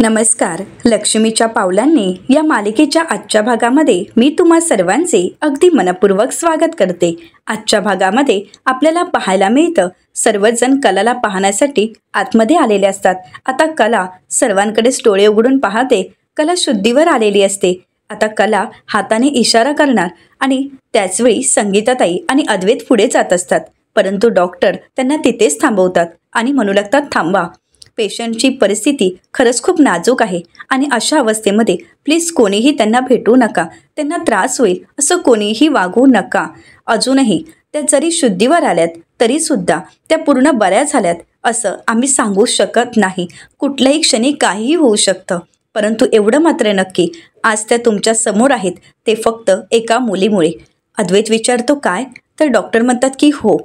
नमस्कार. लक्ष्मीच्या पावलांनी या मालिकेच्या आजच्या भागामध्ये मी तुम्हा सर्वांचे अगदी मनपूर्वक स्वागत करते. आजच्या भागामध्ये आपल्याला पाहायला मिळतं सर्वजण कलाला पाहण्यासाठी आतमध्ये आलेले असतात. आता कला सर्वांकडे डोळे उघडून पाहते. कला शुद्धीवर आलेली असते. आता कला हाताने इशारा करणार आणि त्याचवेळी संगीताताई आणि अद्वैत पुढे जात असतात. परंतु डॉक्टर त्यांना तिथेच थांबवतात आणि म्हणू लागतात, थांबा, पेशंटची परिस्थिती खरंच खूप नाजूक आहे आणि अशा अवस्थेमध्ये प्लीज कोणीही त्यांना भेटू नका, त्यांना त्रास होईल असं कोणीही वागू नका. अजूनही त्या जरी शुद्धीवर आल्यात तरीसुद्धा त्या पूर्ण बऱ्या झाल्यात असं आम्ही सांगू शकत नाही. कुठल्याही क्षणी काहीही होऊ शकतं. परंतु एवढं मात्र नक्की, आज त्या तुमच्या समोर आहेत ते फक्त एका मुलीमुळे. अद्वैत विचारतो, काय? तर डॉक्टर म्हणतात की हो,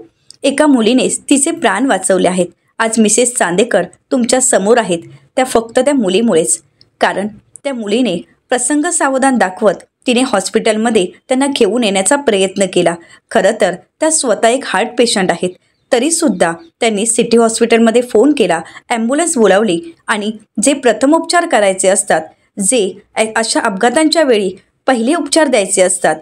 एका मुलीनेच तिचे प्राण वाचवले आहेत. आज मिसेस चांदेकर तुमच्या समोर आहेत त्या फक्त त्या मुलीमुळेच. कारण त्या मुलीने प्रसंग सावधान दाखवत तिने हॉस्पिटलमध्ये त्यांना घेऊन येण्याचा प्रयत्न केला. खरं तर त्या स्वतः एक हार्ट पेशंट आहेत. तरीसुद्धा त्यांनी सिटी हॉस्पिटलमध्ये फोन केला, ॲम्ब्युलन्स बोलावली आणि जे प्रथमोपचार करायचे असतात, जे अशा अपघातांच्या वेळी पहिले उपचार द्यायचे असतात,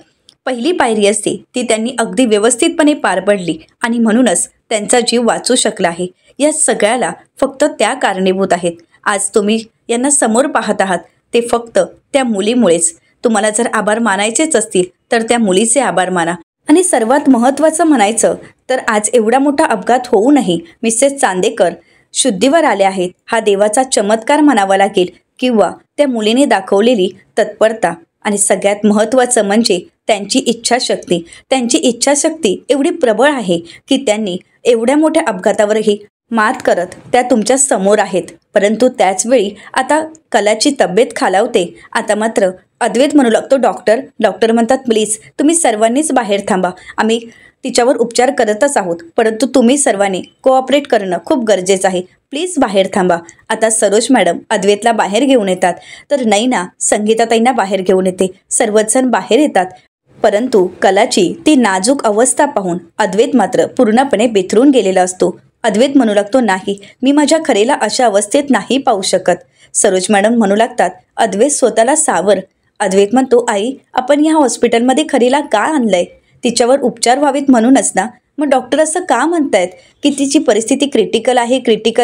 पहिली पायरी असते, ती त्यांनी अगदी व्यवस्थितपणे पार पडली आणि म्हणूनच त्यांचा जीव वाचू शकला आहे. या सगळ्याला फक्त त्या कारणीभूत आहेत. आज तुम्ही यांना समोर पाहत आहात ते फक्त त्या मुलीमुळेच. तुम्हाला जर आभार मानायचेच असतील तर त्या मुलीचे आभार माना. आणि सर्वात महत्त्वाचं म्हणायचं तर आज एवढा मोठा अपघात होऊनही मिसेस चांदेकर शुद्धीवर आल्या आहेत. हा देवाचा चमत्कार म्हणावा लागेल किंवा त्या मुलीने दाखवलेली तत्परता. आणि सगळ्यात महत्त्वाचं म्हणजे त्यांची इच्छाशक्ती. त्यांची इच्छाशक्ती एवढी प्रबळ आहे की त्यांनी एवढ्या मोठ्या अपघातावरही मात करत त्या तुमच्या समोर आहेत. परंतु त्याचवेळी आता कलाची तब्येत खालावते. आता मात्र अद्वैत म्हणू लागतो, डॉक्टर म्हणतात, प्लीज तुम्ही सर्वांनीच बाहेर थांबा, आम्ही तिच्यावर उपचार करतच आहोत, परंतु तुम्ही सर्वांनी कोऑपरेट करणं खूप गरजेचं आहे, प्लीज बाहेर थांबा. आता सरोज मॅडम अद्वैतला बाहेर घेऊन येतात. तर नैना संगीताताईंना बाहेर घेऊन येते. सर्वजण बाहेर येतात. परंतु कलाची ती नाजूक अवस्था पाहून अद्वैत मात्र पूर्णपणे बिथरून गेलेला असतो. अद्वैत म्हणू लागतो, नाही, मी माझ्या खरेला अशा अवस्थेत नाही पाहू शकत. सरोज मॅडम म्हणू लागतात, अद्वैत स्वतःला सावर. अद्वैत म्हणतो, आई, आपण ह्या हॉस्पिटलमध्ये खरीला का आणलंय? तिच्यावर उपचार व्हावेत म्हणूनच ना. मग डॉक्टर असं का म्हणतायत की तिची परिस्थिती क्रिटिकल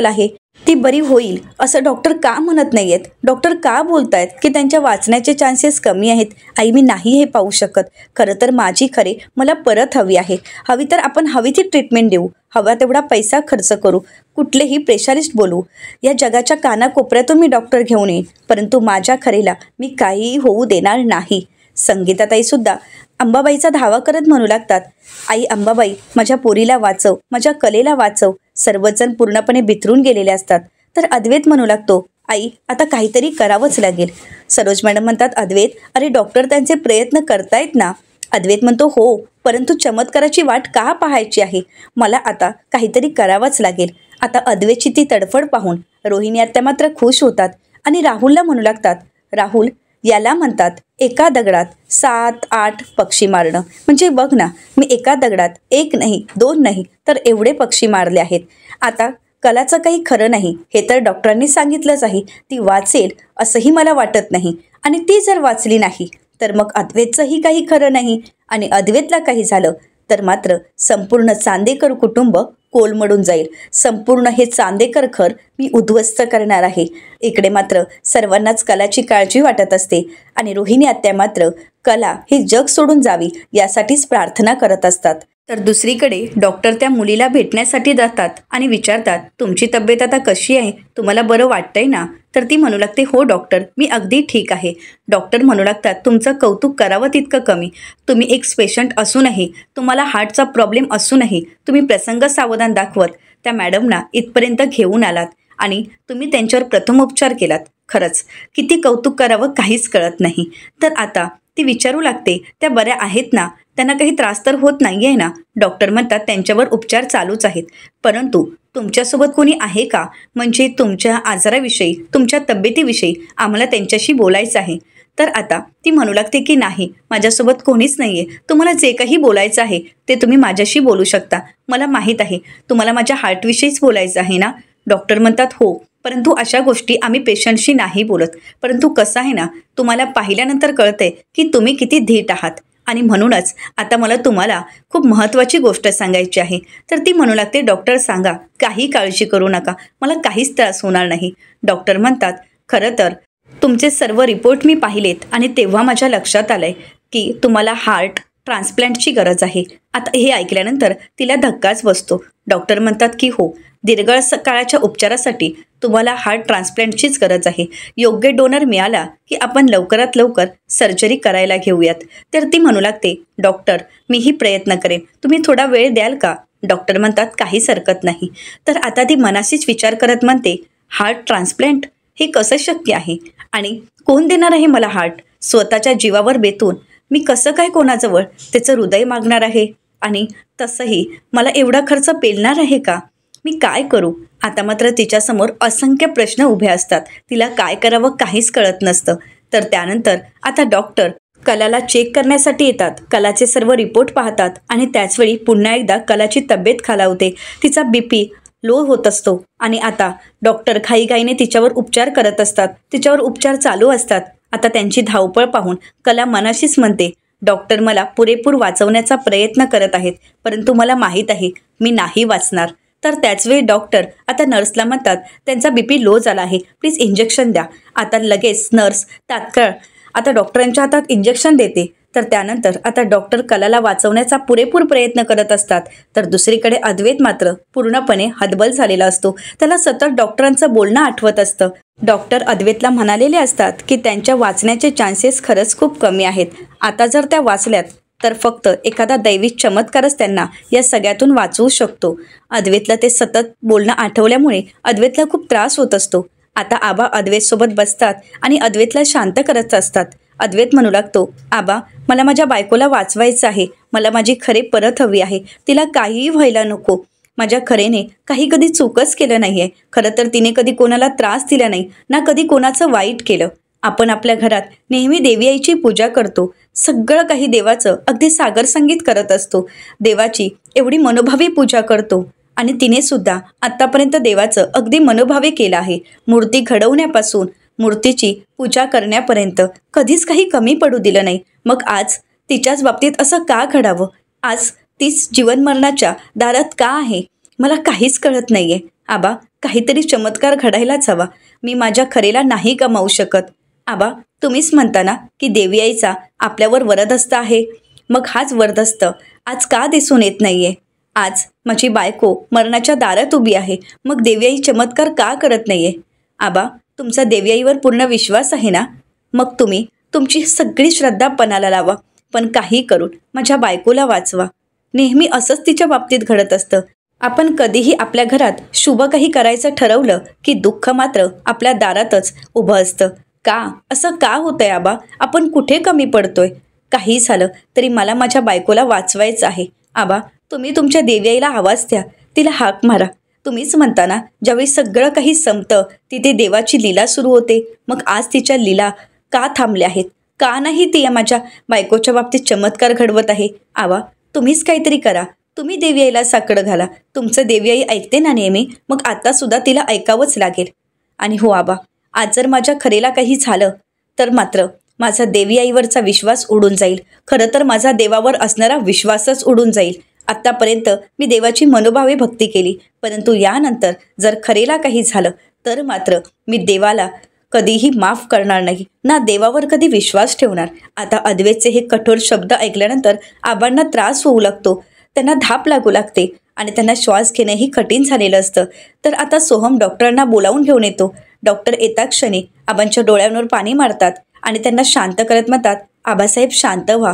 आहे, ती बरी होईल असं डॉक्टर का म्हणत नाही आहेत? डॉक्टर का बोलतायत की त्यांच्या वाचण्याचे चान्सेस कमी आहेत? आई, मी नाही हे पाहू शकत. खरं तर माझी खरे मला परत हवी आहे. हवी तर आपण हवी ती ट्रीटमेंट देऊ, हवा तेवढा पैसा खर्च करू, कुठलेही स्पेशालिस्ट बोलू, या जगाच्या कानाकोपऱ्यातून मी डॉक्टर घेऊन येईन, परंतु माझ्या खरेला मी काहीही होऊ देणार नाही. संगीताताईसुद्धा अंबाबाईचा धावा करत म्हणू लागतात, आई अंबाबाई, माझ्या पोरीला वाचव, माझ्या कलेला वाचव. सर्वजण पूर्णपणे बिथरून गेलेले असतात. तर अद्वैत म्हणू लागतो, आई, आता काहीतरी करावंच लागेल. सरोज मॅडम म्हणतात, अद्वैत, अरे डॉक्टर त्यांचे प्रयत्न करतायत ना. अद्वैत म्हणतो, हो, परंतु चमत्काराची वाट का पाहायची आहे? मला आता काहीतरी करावंच लागेल. आता अद्वैतची ती तडफड पाहून रोहिणी आत्या मात्र खुश होतात आणि राहुलला म्हणू लागतात, राहुल, याला म्हणतात एका दगडात 7-8 पक्षी मारणं. म्हणजे बघ ना, मी एका दगडात 1 नाही 2 नाही तर एवढे पक्षी मारले आहेत. आता कलाचं काही खरं नाही, हे तर डॉक्टरांनी सांगितलंच आहे. ती वाचेल असंही मला वाटत नाही. आणि ती जर वाचली नाही तर मग अद्वैतचंही काही खरं नाही. आणि अद्वैतला काही झालं तर मात्र संपूर्ण चांदेकर कुटुंब कोलमडून जाईल. संपूर्ण हे चांदेकर घर मी उद्ध्वस्त करणार आहे. इकडे मात्र सर्वांनाच कलाची काळजी वाटत असते आणि रोहिणी आत्या मात्र कला हे जग सोडून जावी यासाठीच प्रार्थना करत असतात. तर दुसरीकडे डॉक्टर त्या मुलीला भेटण्यासाठी जातात आणि विचारतात, तुमची तब्येत आता कशी आहे? तुम्हाला बरं वाटतंय ना? तर ती म्हणू लागते, हो डॉक्टर, मी अगदी ठीक आहे. डॉक्टर म्हणू लागतात, तुमचं कौतुक करावं तितकं कमी. तुम्ही एक पेशंट असूनही, तुम्हाला हार्टचा प्रॉब्लेम असूनही तुम्ही प्रसंग सावधान दाखवत त्या मॅडमना इथपर्यंत घेऊन आलात आणि तुम्ही त्यांच्यावर प्रथमोपचार केलात. खरंच किती कौतुक करावं काहीच कळत नाही. तर आता ती विचारू लागते, त्या बऱ्या आहेत ना? त्यांना काही त्रास तर होत नाही आहे ना? डॉक्टर म्हणतात, त्यांच्यावर उपचार चालूच आहेत. परंतु तुमच्यासोबत कोणी आहे का? म्हणजे तुमच्या आजाराविषयी, तुमच्या तब्येतीविषयी आम्हाला त्यांच्याशी बोलायचं आहे. तर आता ती म्हणू लागते की नाही, माझ्यासोबत कोणीच नाही आहे. तुम्हाला जे काही बोलायचं आहे ते तुम्ही माझ्याशी बोलू शकता. मला माहीत आहे तुम्हाला माझ्या हार्टविषयीच बोलायचं आहे ना. डॉक्टर म्हणतात, हो, परंतु अशा गोष्टी आम्ही पेशंटशी नाही बोलत. परंतु कसं आहे ना, तुम्हाला पाहिल्यानंतर कळतंय की तुम्ही किती धीट आहात आणि म्हणूनच आता मला तुम्हाला खूप महत्त्वाची गोष्ट सांगायची आहे. तर ती म्हणू लागते, डॉक्टर सांगा, काही काळजी करू नका, मला काहीच त्रास होणार नाही. डॉक्टर म्हणतात, खरं तर तुमचे सर्व रिपोर्ट मी पाहिलेत आणि तेव्हा माझ्या लक्षात आलंय की तुम्हाला हार्ट ट्रान्सप्लांटची गरज आहे. आता हे ऐकल्यानंतर तिला धक्काच बसतो. डॉक्टर म्हणतात की हो, दीर्घ काळाच्या उपचारासाठी तुम्हाला हार्ट ट्रान्सप्लांटचीच गरज आहे. योग्य डोनर मिळाला की आपण लवकरात लवकर सर्जरी करायला घेऊयात. तर ती म्हणू लागते, डॉक्टर मीही प्रयत्न करेन, तुम्ही थोडा वेळ द्याल का? डॉक्टर म्हणतात, काहीच हरकत नाही. तर आता ती मनाशीच विचार करत म्हणते, हार्ट ट्रान्सप्लांट हे कसं शक्य आहे आणि कोण देणार आहे मला हार्ट? स्वतःच्या जीवावर बेतून मी कसं काय कोणाजवळ त्याचं हृदय मागणार आहे? आणि तसंही मला एवढा खर्च पेलणार आहे का? मी काय करू? आता मात्र तिच्यासमोर असंख्य प्रश्न उभे असतात. तिला काय करावं काहीच कळत नसतं. तर त्यानंतर आता डॉक्टर कलाला चेक करण्यासाठी येतात. कलाचे सर्व रिपोर्ट पाहतात आणि त्याचवेळी पुन्हा एकदा कलाची तब्येत खालावते. तिचा BP लो होत असतो आणि आता डॉक्टर घाईघाईने तिच्यावर उपचार करत असतात. तिच्यावर उपचार चालू असतात. आता त्यांची धावपळ पाहून कला मनाशीच म्हणते, डॉक्टर मला पुरेपूर वाचवण्याचा प्रयत्न करत आहेत, परंतु मला माहीत आहे मी नाही वाचणार. तर त्याचवेळी डॉक्टर आता नर्सला म्हणतात, त्यांचा BP लो झाला आहे, प्लीज इंजेक्शन द्या. आता लगेच नर्स तात्काळ आता डॉक्टरांच्या हातात इंजेक्शन देते. तर त्यानंतर आता डॉक्टर कलाला वाचवण्याचा पुरेपूर प्रयत्न करत असतात. तर दुसरीकडे अद्वैत मात्र पूर्णपणे हतबल झालेला असतो. त्याला सतत डॉक्टरांचं बोलणं आठवत असतं. डॉक्टर अद्वैतला म्हणालेले असतात की त्यांच्या वाचण्याचे चान्सेस खरंच खूप कमी आहेत. आता जर त्या वाचल्यात तर फक्त एखादा दैवी चमत्कारच त्यांना या सगळ्यातून वाचवू शकतो. अद्वैतला ते सतत बोलणं आठवल्यामुळे अद्वैतला खूप त्रास होत असतो. आता आबा अद्वैतसोबत बसतात आणि अद्वैतला शांत करत असतात. अद्वैत म्हणू लागतो, आबा मला माझ्या बायकोला वाचवायचं आहे, मला माझी खरे परत हवी आहे, तिला काहीही व्हायला नको. माझ्या खरेने काही कधी चूकच केलं नाही आहे. खरं तर तिने कधी कोणाला त्रास दिला नाही, ना कधी कोणाचं वाईट केलं. आपण आपल्या घरात नेहमी देवी आईची पूजा करतो, सगळं काही देवाचं अगदी सागर संगीत करत असतो, देवाची एवढी मनोभावी पूजा करतो आणि तिने सुद्धा आत्तापर्यंत देवाचं अगदी मनोभावे केलं आहे. मूर्ती घडवण्यापासून मूर्तीची पूजा करण्यापर्यंत कधीच काही कमी पडू दिलं नाही. मग आज तिच्याच बाबतीत असं का घडावं? आज तीच जीवनमरणाच्या दारात का आहे? मला काहीच कळत नाहीये. आबा काहीतरी चमत्कार घडायलाच हवा. मी माझ्या खरेला नाही गमावू शकत. आबा तुम्हीच म्हणता ना की देवी आईचा आपल्यावर वरदहस्त आहे. मग हाच वरदहस्त आज का दिसून येत नाहीये? आज माझी बायको मरणाच्या दारात उभी आहे, मग देवी आई चमत्कार का करत नाहीये? आबा तुमचा देवी आईवर पूर्ण विश्वास आहे ना? मग तुम्ही तुमची सगळी श्रद्धा पणाला लावा, पण काही करून माझ्या बायकोला वाचवा. नेहमी असंच तिच्या बाबतीत घडत असतं. आपण कधीही आपल्या घरात शुभ काही करायचं ठरवलं की दुःख मात्र आपल्या दारातच उभं असतं. का असं का होतंय आबा? आपण कुठे कमी पडतोय? काही झालं तरी मला माझ्या बायकोला वाचवायचं आहे. आबा तुम्ही तुमच्या देवी आईला आवाज द्या, तिला हाक मारा. तुम्हीच म्हणता ना, ज्यावेळी सगळं काही संपतं तिथे देवाची लीला सुरू होते. मग आज तिच्या लीला का थांबल्या आहेत? का नाही ती माझ्या बायकोच्या बाबतीत चमत्कार घडवत आहे? आवा तुम्हीच काहीतरी करा. तुम्ही देवी आईला साकडं घाला. तुमचं देवी आई ऐकते ना नेहमी, मग आतासुद्धा तिला ऐकावंच लागेल. आणि हो आबा, आज जर माझ्या खरेला काही झालं तर मात्र माझा देवी आईवरचा विश्वास उडून जाईल. खरं तर माझा देवावर असणारा विश्वासच उडून जाईल. आत्तापर्यंत मी देवाची मनोभावे भक्ती केली, परंतु यानंतर जर खरेला काही झालं तर मात्र मी देवाला कधीही माफ करणार नाही, ना देवावर कधी विश्वास ठेवणार. आता अद्वैतचे हे कठोर शब्द ऐकल्यानंतर आबांना त्रास होऊ लागतो. त्यांना धाप लागू लागते आणि त्यांना श्वास घेणंही कठीण झालेलं असतं. तर आता सोहम डॉक्टरांना बोलावून घेऊन येतो. डॉक्टर येता क्षणी आबांच्या डोळ्यांवर पाणी मारतात आणि त्यांना शांत करत म्हणतात, आबासाहेब शांत व्हा.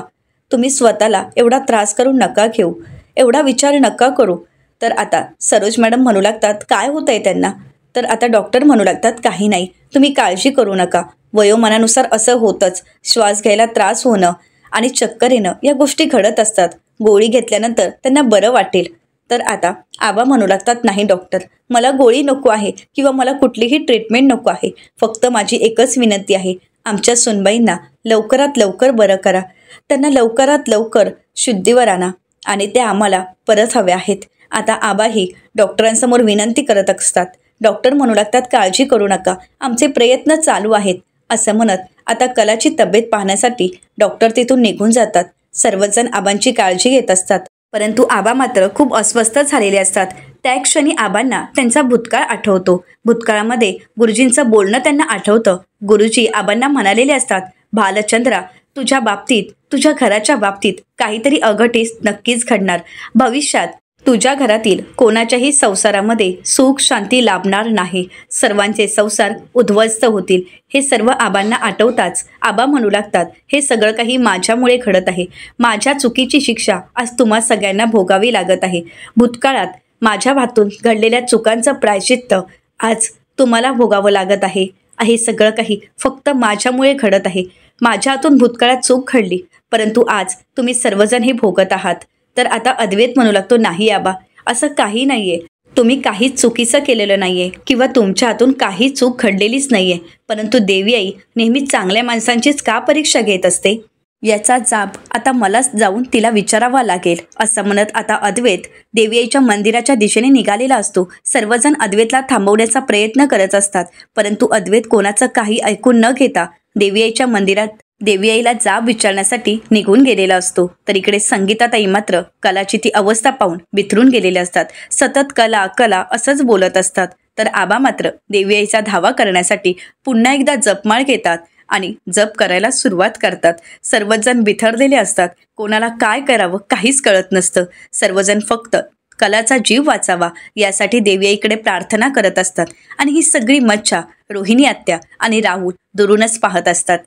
तुम्ही स्वतःला एवढा त्रास करून नका घेऊ, एवढा विचार नका करू. तर आता सरोज मॅडम म्हणू लागतात, काय होतंय त्यांना? तर आता डॉक्टर म्हणू लागतात, काही नाही, तुम्ही काळजी करू नका. वयोमानानुसार असं होतंच. श्वास घ्यायला त्रास होणं आणि चक्कर येणं या गोष्टी घडत असतात. गोळी घेतल्यानंतर त्यांना बरं वाटेल. तर आता आबा म्हणू लागतात, नाही डॉक्टर, मला गोळी नको आहे किंवा मला कुठलीही ट्रीटमेंट नको आहे. फक्त माझी एकच विनंती आहे, आमच्या सुनबाईंना लवकरात लवकर बरं करा. त्यांना लवकरात लवकर शुद्धीवर आणा आणि त्या आम्हाला परत हव्या आहेत. आता आबाही डॉक्टरांसमोर विनंती करत असतात. डॉक्टर म्हणू लागतात काळजी करू नका, आमचे प्रयत्न चालू आहेत. असं म्हणत आता कलाची तब्येत पाहण्यासाठी डॉक्टर तिथून निघून जातात. सर्वजण आबांची काळजी घेत असतात, परंतु आबा मात्र खूप अस्वस्थ झालेले असतात. त्या क्षणी आबांना त्यांचा भूतकाळ आठवतो. भूतकाळामध्ये गुरुजींचं बोलणं त्यांना आठवतं. गुरुजी आबांना म्हणालेले असतात, भालचंद्रा, तुझ्या बाबतीत, तुझ्या घराच्या बाबतीत काहीतरी अघटित नक्कीच घडणार. भविष्यात तुझ्या घरातील कोणाच्याही संसारामध्ये सुख शांती लाभणार नाही. सर्वांचे संसार उद्ध्वस्त होतील. हे सर्व आबांना आठवताच आबा म्हणू लागतात, हे सगळं काही माझ्यामुळे घडत आहे. माझ्या चुकीची शिक्षा आज तुम्हा सगळ्यांना भोगावी लागत आहे. भूतकाळात माझ्या हातून घडलेल्या चुकांचं प्रायश्चित्त आज तुम्हाला भोगावं लागत आहे. हे सगळं काही फक्त माझ्यामुळे घडत आहे. माझ्या हातून भूतकाळात चूक घडली, परंतु आज तुम्ही सर्वजण हे भोगत आहात. तर आता अद्वैत म्हणू लागतो, नाही आबा, असं काही नाहीये. तुम्ही काहीच चुकीचं केलेलं नाहीये किंवा तुमच्या हातून काही चूक घडलेलीच नाहीये. परंतु देवी आई नेहमीच चांगल्या माणसांचीच का परीक्षा घेत असते, याचा जाब आता मलाच जाऊन तिला विचारावा लागेल. असं म्हणत आता अद्वैत देवी आईच्या मंदिराच्या दिशेने निघालेला असतो. सर्वजण अद्वैतला थांबवण्याचा प्रयत्न करत असतात, परंतु अद्वैत कोणाचं काही ऐकून न घेता देवी आईच्या मंदिरात देवी आईला जाब विचारण्यासाठी निघून गेलेला असतो. तर इकडे संगीताताई मात्र कलाची ती अवस्था पाहून बिथरून गेलेले असतात. सतत कला कला असंच बोलत असतात. तर आबा मात्र देवी आईचा धावा करण्यासाठी पुन्हा एकदा जपमाळ घेतात आणि जप करायला सुरुवात करतात. सर्वजण बिथरलेले असतात. कोणाला काय करावं काहीच कळत नसतं. सर्वजण फक्त कलाचा जीव वाचावा यासाठी देवी आईकडे प्रार्थना करत असतात. आणि ही सगळी मज्जा रोहिणी आत्या आणि राहुल दुरूनच पाहत असतात.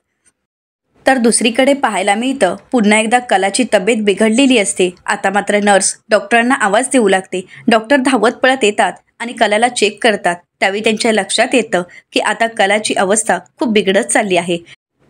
तर दुसरीकडे पाहायला मिळतं, पुन्हा एकदा कलाची तब्येत बिघडलेली असते. आता मात्र नर्स डॉक्टरांना आवाज देऊ लागते. डॉक्टर धावत पळत येतात आणि कलाला चेक करतात. त्यावेळी त्यांच्या लक्षात येतं की आता कलाची अवस्था खूप बिघडत चालली आहे.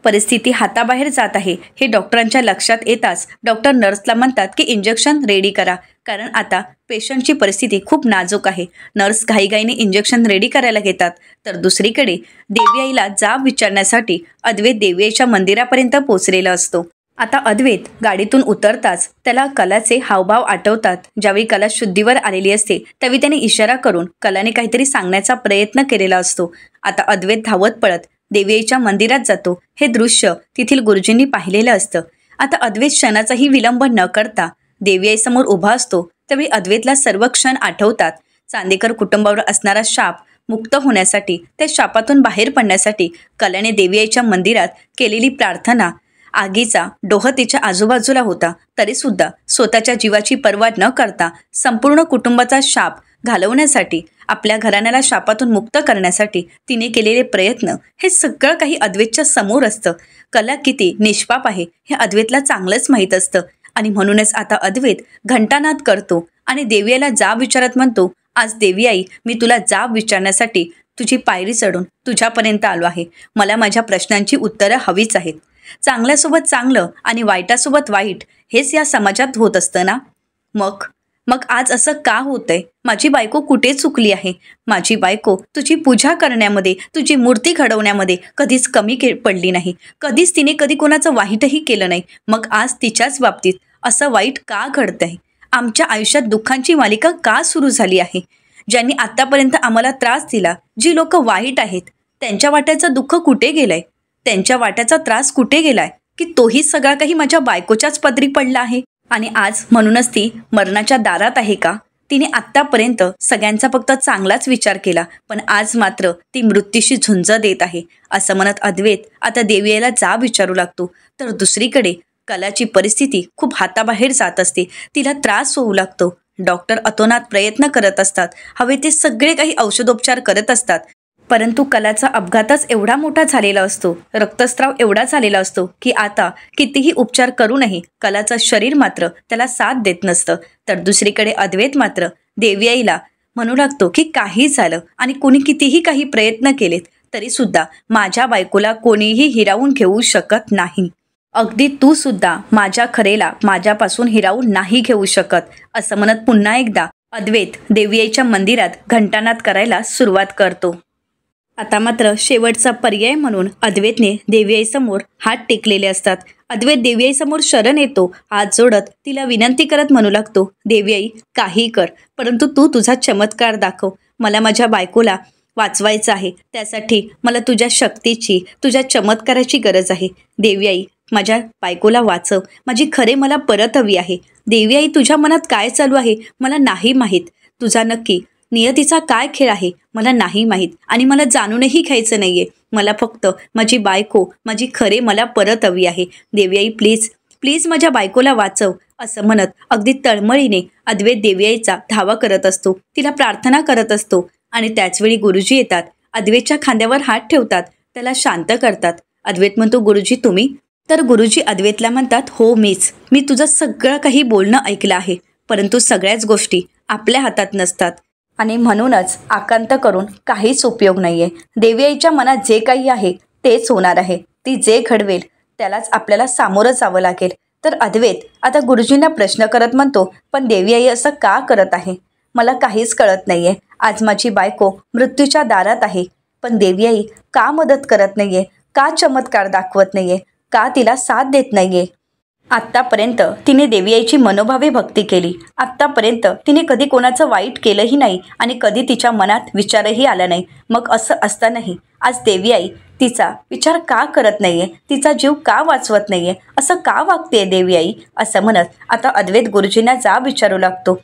परिस्थिती हाताबाहेर जात आहे. हे डॉक्टरांच्या लक्षात येताच डॉक्टर नर्सला म्हणतात की इंजेक्शन रेडी करा, कारण आता पेशंटची परिस्थिती खूप नाजूक आहे. नर्स घाईघाईने इंजेक्शन रेडी करायला घेतात. तर दुसरीकडे देवी आईला जाब विचारण्यासाठी अद्वैत देवी आईच्या मंदिरापर्यंत पोहोचलेला असतो. आता अद्वैत गाडीतून उतरताच त्याला कलाचे हावभाव आठवतात. ज्यावेळी कला शुद्धीवर आलेली असते त्यावेळी त्याने इशारा करून कलाने काहीतरी सांगण्याचा प्रयत्न केलेला असतो. आता अद्वैत धावत पळत देवी आईच्या मंदिरात जातो. हे दृश्य तेथील गुरुजींनी पाहिलेलं असतं. आता अद्वैत क्षणाचाही विलंब न करता देवी आईसमोर उभा असतो. त्यावेळी अद्वैतला सर्व क्षण आठवतात. चांदेकर कुटुंबावर असणारा शाप मुक्त होण्यासाठी, त्या शापातून बाहेर पडण्यासाठी कलाने देवी आईच्या मंदिरात केलेली प्रार्थना. आगीचा डोह तिच्या आजूबाजूला होता, तरी सुद्धा स्वतःच्या जीवाची पर्वा न करता संपूर्ण कुटुंबाचा शाप घालवण्यासाठी, आपल्या घराण्याला शापातून मुक्त करण्यासाठी तिने केलेले प्रयत्न, हे सगळं काही अद्वैतच्या समोर असतं. कला किती निष्पाप आहे हे अद्वैतला चांगलंच माहीत असतं. आणि म्हणूनच आता अद्वैत घंटानाद करतो आणि देवी आईला जाब विचारत म्हणतो, आज देवी आई, मी तुला जाब विचारण्यासाठी तुझी पायरी चढून तुझ्यापर्यंत आलो आहे. मला माझ्या प्रश्नांची उत्तरं हवीच आहेत. चांगल्यासोबत चांगलं आणि वाईटासोबत वाईट हेच या समाजात होत असतं ना. मग आज असं का होतंय? माझी बायको कुठे चुकली आहे? माझी बायको तुझी पूजा करण्यामध्ये, तुझी मूर्ती घडवण्यामध्ये कधीच कमी पडली नाही. कधीच तिने कधी कोणाचं वाईटही केलं नाही. मग आज तिच्याच बाबतीत असं वाईट का घडतंय? आमच्या आयुष्यात दुःखांची मालिका का सुरू झाली आहे? ज्यांनी आतापर्यंत आम्हाला त्रास दिला, जी लोक वाईट आहेत, त्यांच्या वाट्याचं दुःख कुठे गेलंय? त्यांच्या वाट्याचा त्रास कुठे गेलाय की तोही सगळा काही माझ्या बायकोच्याच पदरी पडला आहे? आणि आज म्हणूनच ती मरणाच्या दारात आहे का? तिने आत्तापर्यंत सगळ्यांचा फक्त चांगलाच विचार केला, पण आज मात्र ती मृत्यूशी झुंज देत आहे. असं म्हणत अद्वैत आता देवी आईला जाब विचारू लागतो. तर दुसरीकडे कलाची परिस्थिती खूप हाताबाहेर जात असते. तिला त्रास होऊ लागतो. डॉक्टर अतोनात प्रयत्न करत असतात. हवे ते सगळे काही औषधोपचार करत असतात, परंतु कलाचा अपघातच एवढा मोठा झालेला असतो, रक्तस्राव एवढा झालेला असतो की आता कितीही उपचार करूनही कलाचं शरीर मात्र त्याला साथ देत नसतं. तर दुसरीकडे अद्वैत मात्र देवी आईला म्हणू लागतो की काही झालं आणि कोणी कितीही काही प्रयत्न केलेत तरी सुद्धा माझ्या बायकोला कोणीही हिरावून घेऊ शकत नाही. अगदी तू सुद्धा माझ्या खरेला माझ्यापासून हिरावून नाही घेऊ शकत. असं म्हणत पुन्हा एकदा अद्वैत देवी आईच्या मंदिरात घंटानाद करायला सुरुवात करतो. आता मात्र शेवटचा पर्याय म्हणून अद्वैतने देवी आईसमोर हात टेकलेले असतात. अद्वैत देवी आईसमोर शरण येतो. हात जोडत तिला विनंती करत म्हणू लागतो, देवी आई, काही कर, परंतु तू तुझा चमत्कार दाखव. मला माझ्या बायकोला वाचवायचं आहे. त्यासाठी मला तुझ्या शक्तीची, तुझ्या चमत्काराची गरज आहे. देवी आई, माझ्या बायकोला वाचव. माझी खरे मला परत हवी आहे. देवी आई, तुझ्या मनात काय चालू आहे मला नाही माहीत. तुझा नक्की नियतीचा काय खेळ आहे मला नाही माहीत आणि मला जाणूनही घ्यायचं नाही आहे. मला फक्त माझी बायको, माझी खरे मला परत हवी आहे. देवी आई, प्लीज प्लीज माझ्या बायकोला वाचव. असं म्हणत अगदी तळमळीने अद्वैत देवी आईचा धावा करत असतो. तिला प्रार्थना करत असतो आणि त्याचवेळी गुरुजी येतात. अद्वैतच्या खांद्यावर हात ठेवतात, त्याला शांत करतात. अद्वैत म्हणतो, गुरुजी तुम्ही? तर गुरुजी अद्वैतला म्हणतात, हो मीच. मी तुझं सगळं काही बोलणं ऐकलं आहे, परंतु सगळ्याच गोष्टी आपल्या हातात नसतात आणि म्हणूनच आकांत करून काहीच उपयोग नाही आहे. देवी आईच्या मनात जे काही आहे तेच होणार आहे. ती जे घडवेल त्यालाच आपल्याला सामोरं जावं लागेल. तर अद्वैत आता गुरुजींना प्रश्न करत म्हणतो, पण देवी आई असं का करत आहे? मला काहीच कळत नाही आहे. आज माझी बायको मृत्यूच्या दारात आहे, पण देवी आई का मदत करत नाही आहे? का चमत्कार दाखवत नाही आहे? का तिला साथ देत नाही आहे? आत्तापर्यंत तिने देवी आईची मनोभावे भक्ती केली. आत्तापर्यंत तिने कधी कोणाचं वाईट केलंही नाही आणि कधी तिच्या मनात विचारही आला नाही. मग असं असतानाही आज देवी आई तिचा विचार का करत नाही आहे? तिचा जीव का वाचवत नाही आहे? असं का वागते देवी आई? असं म्हणत आता अद्वैत गुरुजींना जाब विचारू लागतो.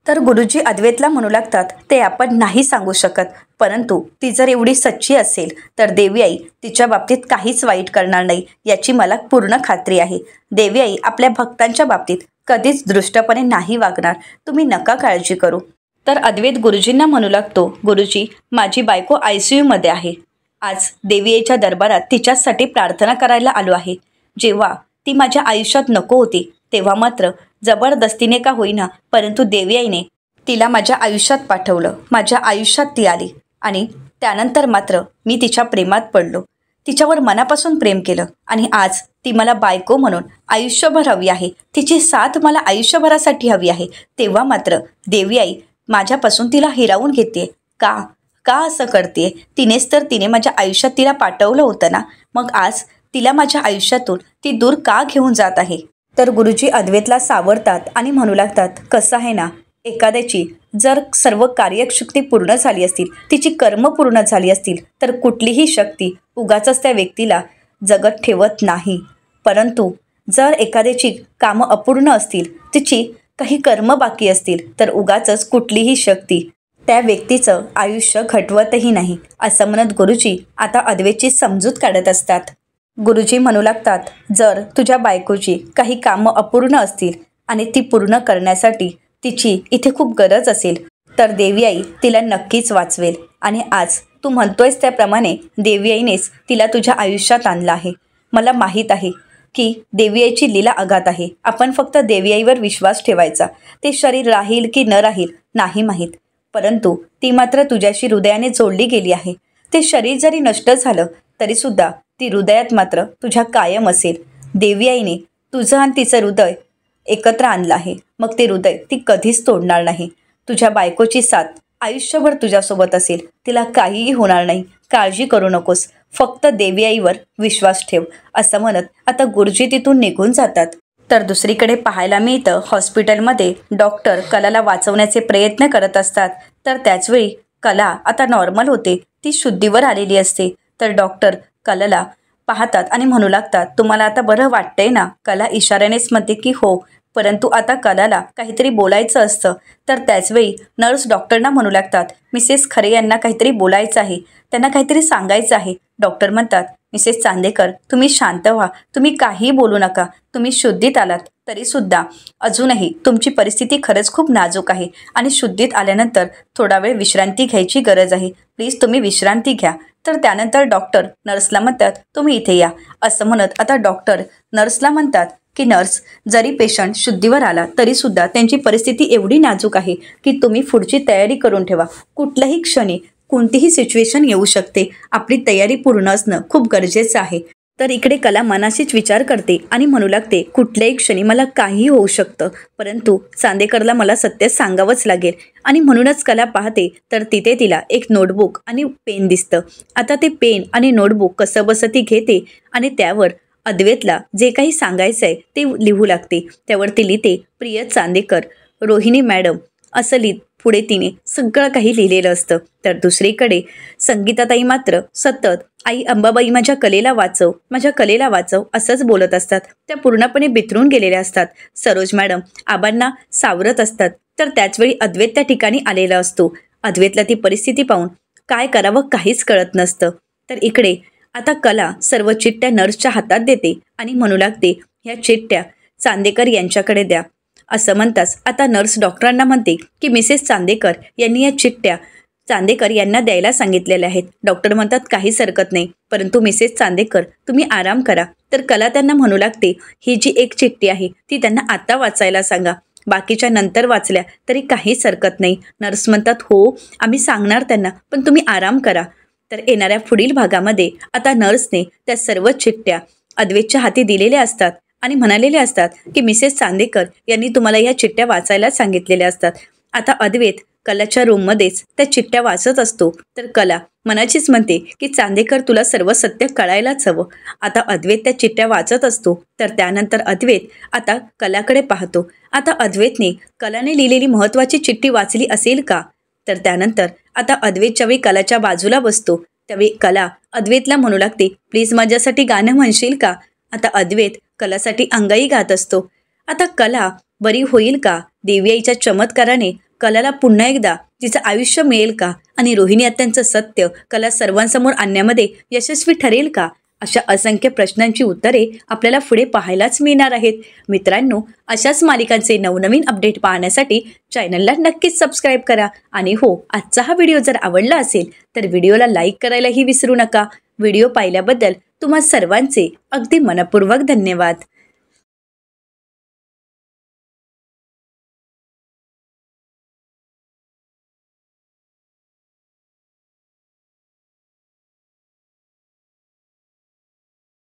तर गुरुजी अद्वैतला म्हणू लागतात, ते आपण नाही सांगू शकत, परंतु ती जर एवढी सच्ची असेल तर देवी आई तिच्या बाबतीत काहीच वाईट करणार नाही याची मला पूर्ण खात्री आहे. देवी आई आपल्या भक्तांच्या बाबतीत कधीच दृष्टपणे नाही वागणार. तुम्ही नका काळजी करू. तर अद्वैत गुरुजींना म्हणू लागतो, गुरुजी माझी बायको ICU मध्ये आहे. आज देवी आईच्या दरबारात तिच्यासाठी प्रार्थना करायला आलो आहे. जेव्हा ती माझ्या आयुष्यात नको होती तेव्हा मात्र जबरदस्तीने का होईना, परंतु देवी आईने तिला माझ्या आयुष्यात पाठवलं. माझ्या आयुष्यात ती आली आणि त्यानंतर मात्र मी तिच्या प्रेमात पडलो. तिच्यावर मनापासून प्रेम केलं आणि आज ती मला बायको म्हणून आयुष्यभर हवी आहे. तिची साथ मला आयुष्यभरासाठी हवी आहे. तेव्हा मात्र देवी आई माझ्यापासून तिला हिरावून घेते. का का असं करते? तिने माझ्या आयुष्यात तिला पाठवलं होतं ना, मग आज तिला माझ्या आयुष्यातून ती दूर का घेऊन जात आहे? तर गुरुजी अद्वैतला सावरतात आणि म्हणू लागतात, कसं आहे ना, एखाद्याची जर सर्व कार्यशक्ती पूर्ण झाली असतील, तिची कर्म पूर्ण झाली असतील, तर कुठलीही शक्ती उगाचच त्या व्यक्तीला जगत ठेवत नाही. परंतु जर एखाद्याची कामं अपूर्ण असतील, तिची काही कर्म बाकी असतील, तर उगाचच कुठलीही शक्ती त्या व्यक्तीचं आयुष्य घटवतही नाही. असं म्हणत गुरुजी आता अद्वैतची समजूत काढत असतात. गुरुजी म्हणू लागतात, जर तुझ्या बायकोची काही कामं अपूर्ण असतील आणि ती पूर्ण करण्यासाठी तिची इथे खूप गरज असेल, तर देवी आई तिला नक्कीच वाचवेल. आणि आज तू म्हणतोयस त्याप्रमाणे देवी आईनेच तिला तुझ्या आयुष्यात आणलं आहे. मला माहीत आहे की देवी आईची लीला अगाध आहे. आपण फक्त देवी आईवर विश्वास ठेवायचा. ते शरीर राहील की न राहील नाही माहीत, परंतु ती मात्र तुझ्याशी हृदयाने जोडली गेली आहे. ते शरीर जरी नष्ट झालं तरीसुद्धा ती हृदयात मात्र तुझ्या कायम असेल. देवी आईने तुझं आणि तिचं हृदय एकत्र आणलं आहे. मग ते हृदय ती कधीच तोडणार नाही. तुझ्या बायकोची साथ आयुष्यभर तुझ्यासोबत असेल. तिला काहीही होणार नाही. काळजी करू नकोस. फक्त देवी आईवर विश्वास ठेव. असं म्हणत आता गुरुजी तिथून निघून जातात. तर दुसरीकडे पाहायला मिळतं, हॉस्पिटलमध्ये डॉक्टर कलाला वाचवण्याचे प्रयत्न करत असतात. तर त्याचवेळी कला आता नॉर्मल होते. ती शुद्धीवर आलेली असते. तर डॉक्टर कलाला पाहतात आणि म्हणू लागतात, तुम्हाला आता बरं वाटतंय ना? कला इशाऱ्यानेच म्हणते की हो, परंतु आता कलाला काहीतरी बोलायचं असतं. तर त्याचवेळी नर्स डॉक्टरना म्हणू लागतात, मिसेस खरे यांना काहीतरी बोलायचं आहे, त्यांना काहीतरी सांगायचं आहे. डॉक्टर म्हणतात, मिसेस चांदेकर तुम्ही शांत व्हा. तुम्ही काहीही बोलू नका. तुम्ही शुद्धीत आलात तरीसुद्धा अजूनही तुमची परिस्थिती खरंच खूप नाजूक आहे आणि शुद्धीत आल्यानंतर थोडा वेळ विश्रांती घ्यायची गरज आहे. प्लीज तुम्ही विश्रांती घ्या. तर त्यानंतर डॉक्टर नर्सला म्हणतात, तुम्ही इथे या. असं म्हणत आता डॉक्टर नर्सला म्हणतात की नर्स, जरी पेशंट शुद्धीवर आला तरीसुद्धा त्यांची परिस्थिती एवढी नाजूक आहे की तुम्ही पुढची तयारी करून ठेवा. कुठल्याही क्षणी कोणतीही सिच्युएशन येऊ शकते. आपली तयारी पूर्ण असणं खूप गरजेचं आहे. तर इकडे कला मनाशीच विचार करते आणि म्हणू लागते, कुठल्याही क्षणी मला काहीही होऊ शकतं, परंतु चांदेकरला मला सत्य सांगावंच लागेल. आणि म्हणूनच कला पाहते तर तिथे तिला एक नोटबुक आणि पेन दिसतं. आता ते पेन आणि नोटबुक कसं बसं ती घेते आणि त्यावर अद्वैतला जे काही सांगायचं आहे ते लिहू लागते. त्यावर ती लिहिते, प्रिय चांदेकर, रोहिणी मॅडम असं पुढे तिने सगळं काही लिहिलेलं असतं. तर दुसरीकडे संगीताताई मात्र सतत आई अंबाबाई माझ्या कलेला वाचव, माझ्या कलेला वाचव असंच बोलत असतात. त्या पूर्णपणे बिथरून गेलेल्या असतात. सरोज मॅडम आबांना सावरत असतात. तर त्याचवेळी अद्वैत त्या ठिकाणी आलेला असतो. अद्वैतला ती परिस्थिती पाहून काय करावं काहीच कळत नसतं. तर इकडे आता कला सर्व चिठ्ठ्या नर्सच्या हातात देते आणि म्हणू लागते, ह्या चिठ्ठ्या चांदेकर यांच्याकडे द्या. असं म्हणताच आता नर्स डॉक्टरांना म्हणते की मिसेस चांदेकर यांनी या चिठ्ठ्या चांदेकर यांना द्यायला सांगितलेल्या आहेत. डॉक्टर म्हणतात काहीच हरकत नाही, परंतु मिसेस चांदेकर तुम्ही आराम करा. तर कला त्यांना म्हणू लागते, ही जी एक चिठ्ठी आहे ती त्यांना आता वाचायला सांगा, बाकीच्या नंतर वाचल्या तरी काहीच हरकत नाही. नर्स म्हणतात हो आम्ही सांगणार त्यांना, पण तुम्ही आराम करा. तर येणाऱ्या पुढील भागामध्ये आता नर्सने त्या सर्व चिठ्ठ्या अद्वैतच्या हाती दिलेल्या असतात आणि म्हणालेले असतात की मिसेस चांदेकर यांनी तुम्हाला या चिठ्ठ्या वाचायला सांगितलेल्या असतात. आता अद्वैत कलाच्या रूममध्येच त्या चिठ्ठ्या वाचत असतो. तर कला मनाचीच म्हणते की चांदेकर तुला सर्व सत्य कळायलाच हवं. आता अद्वैत त्या चिठ्ठ्या वाचत असतो. तर त्यानंतर अद्वैत आता कलाकडे पाहतो. आता अद्वैतने कलाने लिहिलेली महत्त्वाची चिठ्ठी वाचली असेल का? तर त्यानंतर आता अद्वैतच्या वेळी कलाच्या बाजूला बसतो. त्यावेळी कला अद्वैतला म्हणू लागते, प्लीज माझ्यासाठी गाणं म्हणशील का? आता अद्वैत कलासाठी अंगाई गात असतो. आता कला बरी होईल का? देवी आईच्या चमत्काराने कलाला पुन्हा एकदा तिचं आयुष्य मिळेल का? आणि रोहिणी आत्यांचं सत्य कला सर्वांसमोर आणण्यामध्ये यशस्वी ठरेल का? अशा असंख्य प्रश्नांची उत्तरे आपल्याला पुढे पाहायलाच मिळणार आहेत. मित्रांनो, अशाच मालिकांचे नवनवीन अपडेट पाहण्यासाठी चॅनलला नक्कीच सबस्क्राईब करा. आणि हो, आजचा हा व्हिडिओ जर आवडला असेल तर व्हिडिओला लाईक करायलाही विसरू नका. व्हिडिओ पाहिल्याबद्दल तुम्हा सर्वांचे अगदी मनपूर्वक धन्यवाद.